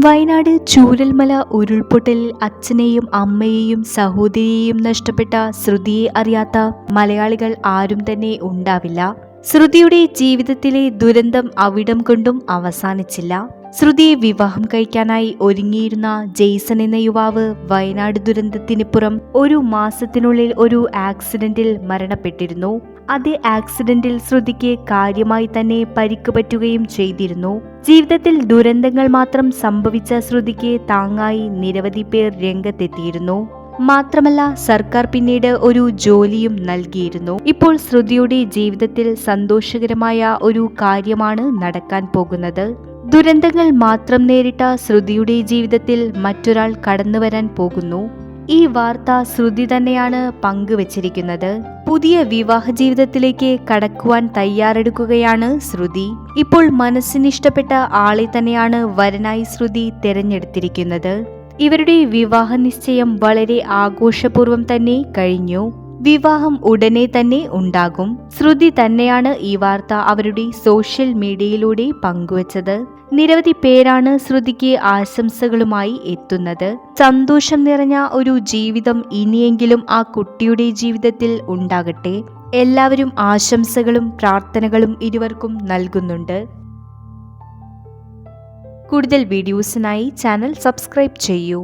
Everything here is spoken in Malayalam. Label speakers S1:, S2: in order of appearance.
S1: വയനാട് ചൂരൽമല ഉരുൾപൊട്ടലിൽ അച്ഛനെയും അമ്മയെയും സഹോദരിയെയും നഷ്ടപ്പെട്ട ശ്രുതിയെ അറിയാത്ത മലയാളികൾ ആരും തന്നെ ഉണ്ടാവില്ല. ശ്രുതിയുടെ ജീവിതത്തിലെ ദുരന്തം അവിടം കൊണ്ടും അവസാനിച്ചില്ല. ശ്രുതിയെ വിവാഹം കഴിക്കാനായി ഒരുങ്ങിയിരുന്ന ജെയ്സൺ എന്ന യുവാവ് വയനാട് ദുരന്തത്തിനിപ്പുറം ഒരു മാസത്തിനുള്ളിൽ ഒരു ആക്സിഡന്റിൽ മരണപ്പെട്ടിരുന്നു. അതേ ആക്സിഡന്റിൽ ശ്രുതിക്ക് കാര്യമായി തന്നെ പരിക്ക് പറ്റുകയും ചെയ്തിരുന്നു. ജീവിതത്തിൽ ദുരന്തങ്ങൾ മാത്രം സംഭവിച്ച ശ്രുതിക്ക് താങ്ങായി നിരവധി പേർ രംഗത്തെത്തിയിരുന്നു. മാത്രമല്ല സർക്കാർ പിന്നീട് ഒരു ജോലിയും നൽകിയിരുന്നു. ഇപ്പോൾ ശ്രുതിയുടെ ജീവിതത്തിൽ സന്തോഷകരമായ ഒരു കാര്യമാണ് നടക്കാൻ പോകുന്നത്. ദുരന്തങ്ങൾ മാത്രം നേരിട്ട ശ്രുതിയുടെ ജീവിതത്തിൽ മറ്റൊരാൾ കടന്നുവരാൻ പോകുന്നു. ഈ വാർത്ത ശ്രുതി തന്നെയാണ് പങ്കുവച്ചിരിക്കുന്നത്. പുതിയ വിവാഹ ജീവിതത്തിലേക്ക് കടക്കുവാൻ തയ്യാറെടുക്കുകയാണ് ശ്രുതി. ഇപ്പോൾ മനസ്സിനിഷ്ടപ്പെട്ട ആളെ തന്നെയാണ് വരനായി ശ്രുതി തിരഞ്ഞെടുത്തിരിക്കുന്നത്. ഇവരുടെ വിവാഹ നിശ്ചയം വളരെ ആഘോഷപൂർവ്വം തന്നെ കഴിഞ്ഞു. വിവാഹം ഉടനെ തന്നെ ഉണ്ടാകും. ശ്രുതി തന്നെയാണ് ഈ വാർത്ത അവരുടെ സോഷ്യൽ മീഡിയയിലൂടെ പങ്കുവച്ചത്. നിരവധി പേരാണ് ശ്രുതിക്ക് ആശംസകളുമായി എത്തുന്നത്. സന്തോഷം നിറഞ്ഞ ഒരു ജീവിതം ഇനിയെങ്കിലും ആ കുട്ടിയുടെ ജീവിതത്തിൽ ഉണ്ടാകട്ടെ. എല്ലാവരും ആശംസകളും പ്രാർത്ഥനകളും ഇരുവർക്കും നൽകുന്നുണ്ട്. കൂടുതൽ വീഡിയോസിനായി ചാനൽ സബ്സ്ക്രൈബ് ചെയ്യൂ.